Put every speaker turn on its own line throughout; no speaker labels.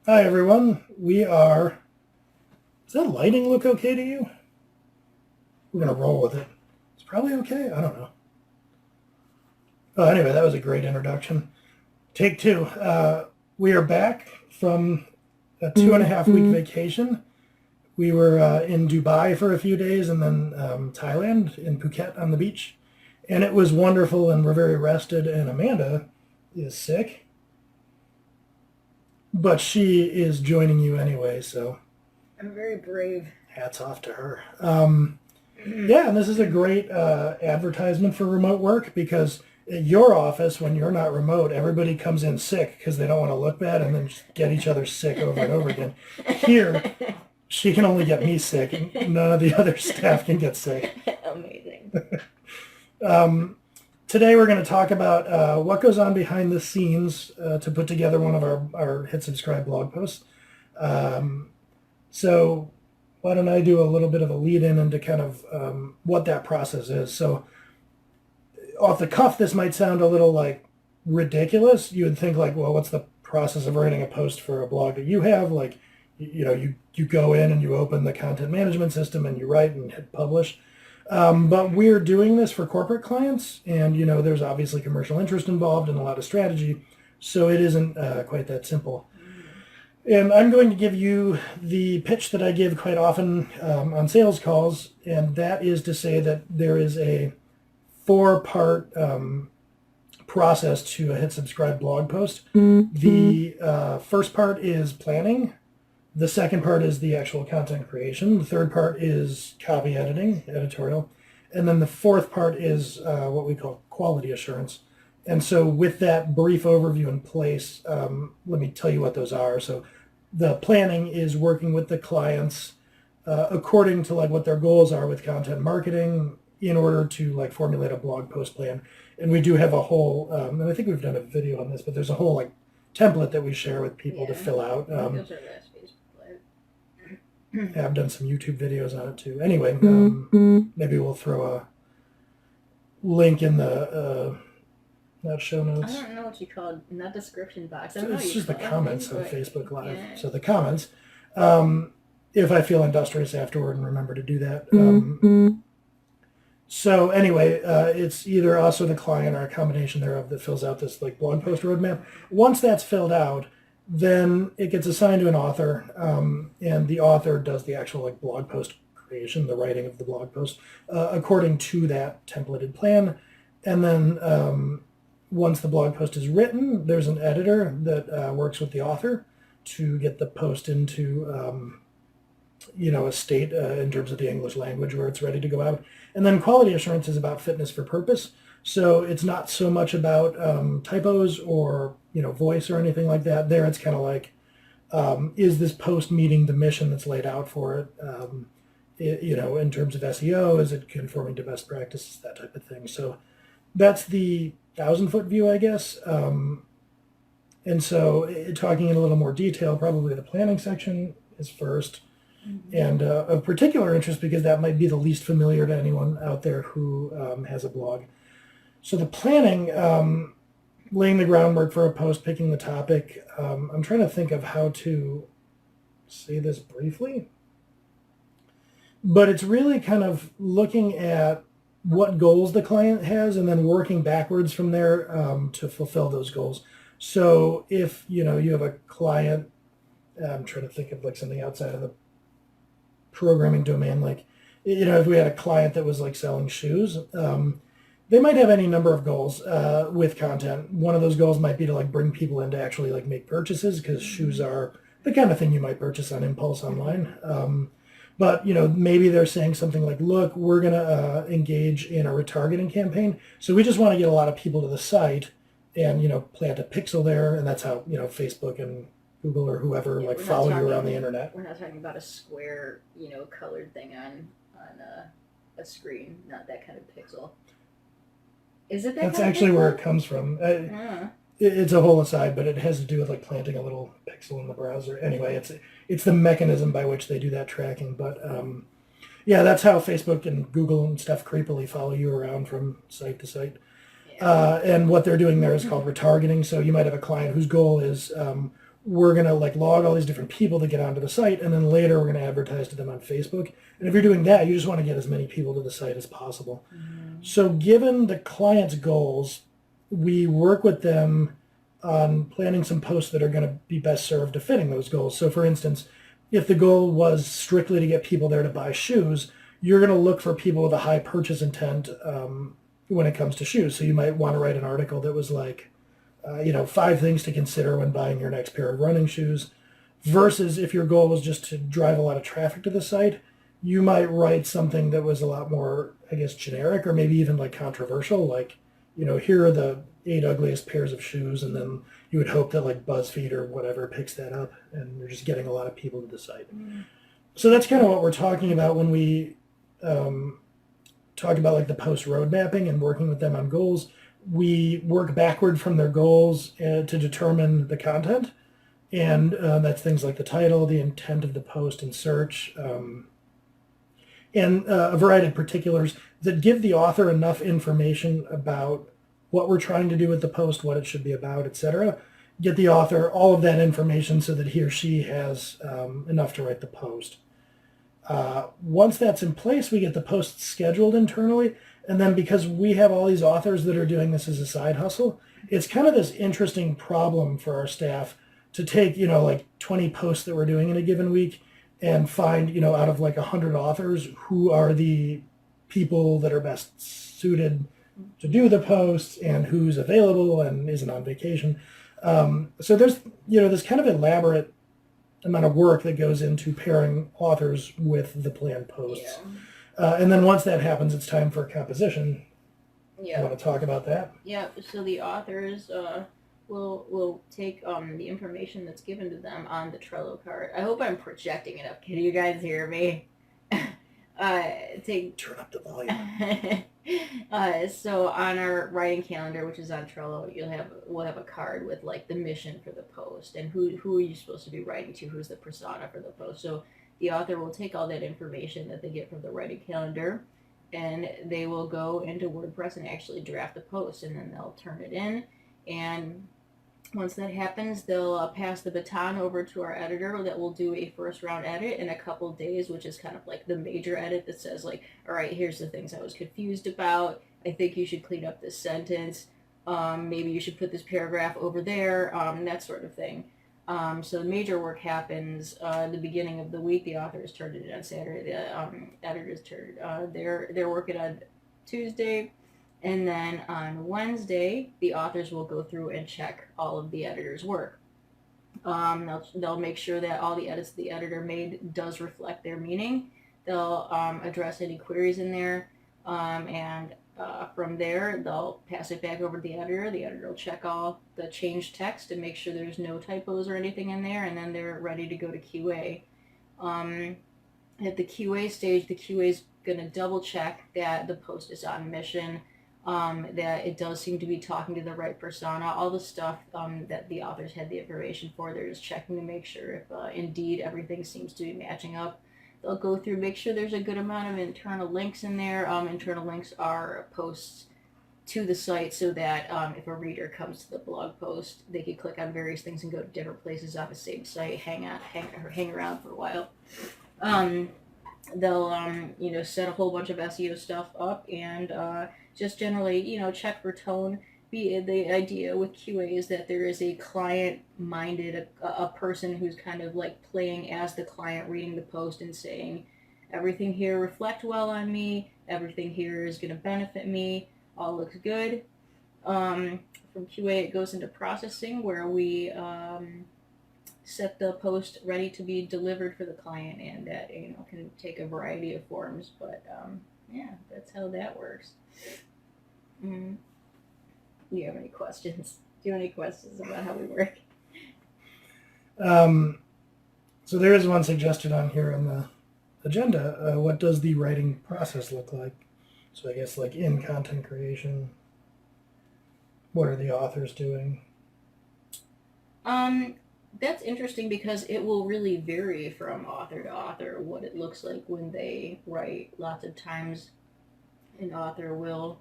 Hi everyone, does that lighting look okay to you? We're going to roll with it. It's probably okay, I don't know. Oh, anyway, that was a great introduction. Take two. We are back from a 2.5 week vacation. We were in Dubai for a few days and then Thailand, in Phuket on the beach. And it was wonderful and we're very rested, and Amanda is sick. But she is joining you anyway, so
I'm very brave.
hats off to her. Yeah, and this is a great advertisement for remote work, because at your office, when you're not remote, everybody comes in sick because they don't want to look bad and then just get each other sick over and over again. Here, she can only get me sick, and none of the other staff can get sick.
Amazing.
Today we're going to talk about what goes on behind the scenes to put together one of our Hit Subscribe blog posts. So why don't I do a little bit of a lead in into kind of what that process is. So off the cuff, this might sound a little like ridiculous. You would think like, well, what's the process of writing a post for a blog that you have? Like, you go in and you open the content management system and you write and hit publish. But we're doing this for corporate clients, and there's obviously commercial interest involved and a lot of strategy, so it isn't quite that simple. And I'm going to give you the pitch that I give quite often on sales calls, and that is to say that there is a 4-part process to a Hit Subscribe blog post. The first part is planning. The second part is the actual content creation. The third part is copy editing, editorial. And then the fourth part is what we call quality assurance. And so with that brief overview in place, let me tell you what those are. So the planning is working with the clients according to like what their goals are with content marketing in order to like formulate a blog post plan. And we do have a whole, and I think we've done a video on this, but there's a whole like template that we share with people to fill out. Yeah, I've done some YouTube videos on it too. Anyway, maybe we'll throw a link in the not show notes.
I don't know what you call it in that description box.
It's just the comments on Facebook Live.
Yeah.
So the comments. If I feel industrious afterward and remember to do that. So anyway, it's either us or the client or a combination thereof that fills out this like blog post roadmap. Once that's filled out, then it gets assigned to an author, and the author does the actual like blog post creation, the writing of the blog post, according to that templated plan. And then once the blog post is written, there's an editor that works with the author to get the post into a state in terms of the English language where it's ready to go out. And then quality assurance is about fitness for purpose. So it's not so much about typos or voice or anything like that. There it's kind of like, is this post meeting the mission that's laid out for it? In terms of SEO, is it conforming to best practices, that type of thing. So that's the 1,000-foot view, I guess. And so talking in a little more detail, probably the planning section is first. And of particular interest because that might be the least familiar to anyone out there who has a blog. So the planning, laying the groundwork for a post, picking the topic. I'm trying to think of how to say this briefly. But it's really kind of looking at what goals the client has and then working backwards from there to fulfill those goals. So if, you have a client, I'm trying to think of like something outside of the programming domain, like, if we had a client that was like selling shoes, they might have any number of goals with content. One of those goals might be to like bring people in to actually like make purchases, because shoes are the kind of thing you might purchase on impulse online. But maybe they're saying something like, look, we're going to engage in a retargeting campaign. So we just want to get a lot of people to the site and, plant a pixel there. And that's how, Facebook and Google or whoever follow you around the internet.
We're not talking about a square, colored thing on a screen, not that kind of pixel. Is it that?
That's actually where it comes from. It's a whole aside, but it has to do with like planting a little pixel in the browser. Anyway, it's the mechanism by which they do that tracking. But yeah, that's how Facebook and Google and stuff creepily follow you around from site to site. Yeah. And what they're doing there is called retargeting. So you might have a client whose goal is we're going to like log all these different people to get onto the site, and then later we're going to advertise to them on Facebook. And if you're doing that, you just want to get as many people to the site as possible. So given the client's goals, we work with them on planning some posts that are going to be best served to fitting those goals. So for instance, if the goal was strictly to get people there to buy shoes, you're going to look for people with a high purchase intent when it comes to shoes. So you might want to write an article that was like, 5 things to consider when buying your next pair of running shoes, versus if your goal was just to drive a lot of traffic to the site, you might write something that was a lot more, I guess, generic or maybe even like controversial, like, here are the 8 ugliest pairs of shoes, and then you would hope that like BuzzFeed or whatever picks that up, and you're just getting a lot of people to the site. So that's kind of what we're talking about when we talk about like the post road mapping and working with them on goals. We work backward from their goals to determine the content, and that's things like the title, the intent of the post and search, and a variety of particulars that give the author enough information about what we're trying to do with the post, what it should be about, etc. Get the author all of that information so that he or she has enough to write the post. Once that's in place, we get the posts scheduled internally. And then because we have all these authors that are doing this as a side hustle, it's kind of this interesting problem for our staff to take, like 20 posts that we're doing in a given week and find, out of like 100 authors, who are the people that are best suited to do the posts and who's available and isn't on vacation. So there's, this kind of elaborate amount of work that goes into pairing authors with the planned posts. And then once that happens, it's time for composition. You want to talk about that?
Yeah, so the authors will take the information that's given to them on the Trello card. I hope I'm projecting enough. Can you guys hear me?
Turn up the volume.
So on our writing calendar, which is on Trello, we'll have a card with like the mission for the post and who are you supposed to be writing to, who's the persona for the post. So the author will take all that information that they get from the writing calendar, and they will go into WordPress and actually draft the post, and then they'll turn it in. And once that happens, they'll pass the baton over to our editor that will do a first round edit in a couple days, which is kind of like the major edit that says like, all right, here's the things I was confused about. I think you should clean up this sentence. Maybe you should put this paragraph over there, that sort of thing. So the major work happens the beginning of the week. The authors turned it in on Saturday. The editors turned they're working on Tuesday, and then on Wednesday the authors will go through and check all of the editor's work. They'll make sure that all the edits the editor made does reflect their meaning. They'll address any queries in there, and from there, they'll pass it back over to the editor. The editor will check all the changed text and make sure there's no typos or anything in there, and then they're ready to go to QA. At the QA stage, the QA is going to double check that the post is on mission, that it does seem to be talking to the right persona, all the stuff that the authors had the information for. They're just checking to make sure if indeed everything seems to be matching up. They'll go through, make sure there's a good amount of internal links in there. Internal links are posts to the site so that if a reader comes to the blog post, they can click on various things and go to different places on the same site, hang around for a while. They'll set a whole bunch of SEO stuff up and just generally, check for tone. The idea with QA is that there is a client-minded, a person who's kind of like playing as the client, reading the post and saying, everything here reflect well on me, everything here is going to benefit me, all looks good. From QA it goes into processing, where we set the post ready to be delivered for the client, and that can take a variety of forms, but yeah, that's how that works. Do you have any questions? Do you have any questions about how we work?
So there is one suggested on here on the agenda. What does the writing process look like? So I guess like in content creation, what are the authors doing?
That's interesting because it will really vary from author to author what it looks like when they write. Lots of times an author will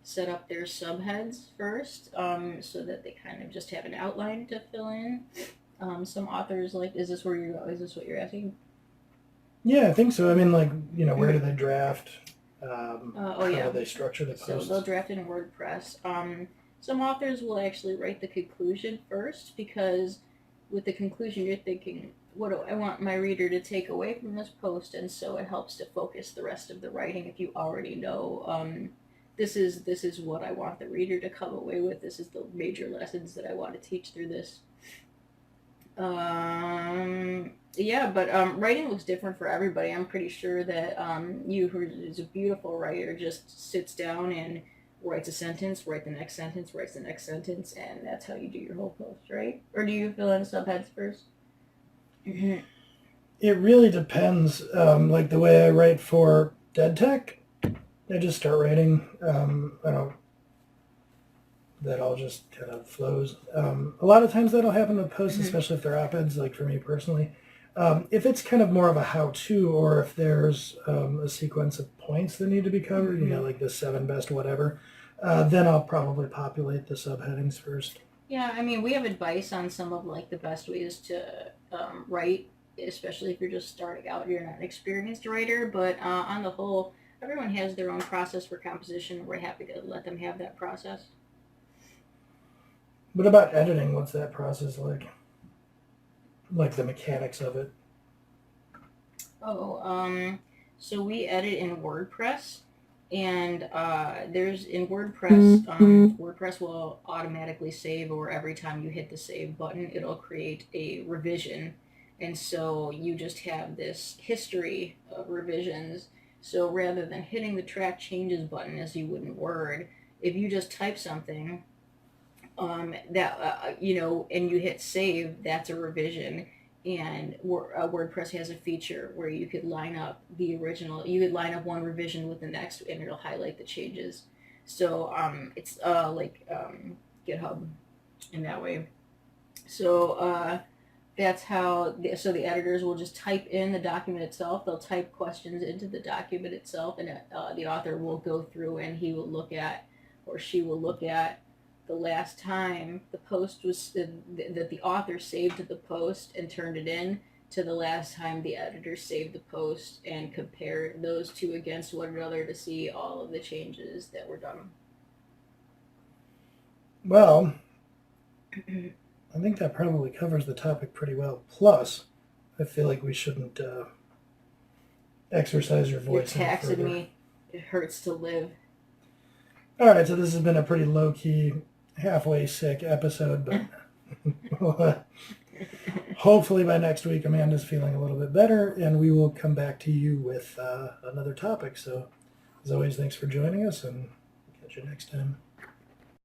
set up their subheads first, so that they kind of just have an outline to fill in. Some authors like, is this where you're? Is this what you're asking?
Yeah, I think so. I mean, like, where do they draft?
Oh
How
yeah.
do they structure the
So
posts?
they'll draft it in WordPress. Some authors will actually write the conclusion first because with the conclusion you're thinking, what do I want my reader to take away from this post? And so it helps to focus the rest of the writing if you already know this is what I want the reader to come away with. This is the major lessons that I want to teach through this. Yeah, but writing looks different for everybody. I'm pretty sure that you, who is a beautiful writer, just sits down and writes a sentence, writes the next sentence, writes the next sentence, and that's how you do your whole post, right? Or do you fill in subheads first? Mm-hmm.
It really depends. Like the way I write for Dead Tech, I just start writing. I don't. That all just kind of flows. A lot of times that'll happen with posts, especially if they're op-eds, like for me personally. If it's kind of more of a how-to, or if there's a sequence of points that need to be covered, like the 7 best whatever, then I'll probably populate the subheadings first.
Yeah, I mean, we have advice on some of like the best ways to write, especially if you're just starting out. You're not an experienced writer, but on the whole, everyone has their own process for composition. We're happy to let them have that process.
What about editing? What's that process like? Like the mechanics of it?
Oh, so we edit in WordPress, and there's in WordPress, WordPress will automatically save, or every time you hit the save button, it'll create a revision, and so you just have this history of revisions. So rather than hitting the track changes button as you would in Word, if you just type something that and you hit save, that's a revision. And WordPress has a feature where you could line up the original. You could line up one revision with the next, and it'll highlight the changes. So it's like GitHub in that way. So that's how. So the editors will just type in the document itself. They'll type questions into the document itself, and the author will go through and he will look at, or she will look at, the last time the post was that the author saved the post and turned it in to the last time the editor saved the post, and compare those two against one another to see all of the changes that were done.
Well, I think that probably covers the topic pretty well. Plus, I feel like we shouldn't exercise your
You're
voice any
taxing
further.
me. It hurts to live.
All right, so this has been a pretty low-key, halfway sick episode, but hopefully by next week Amanda's feeling a little bit better, and we will come back to you with another topic. So, as always, thanks for joining us, and catch you next time.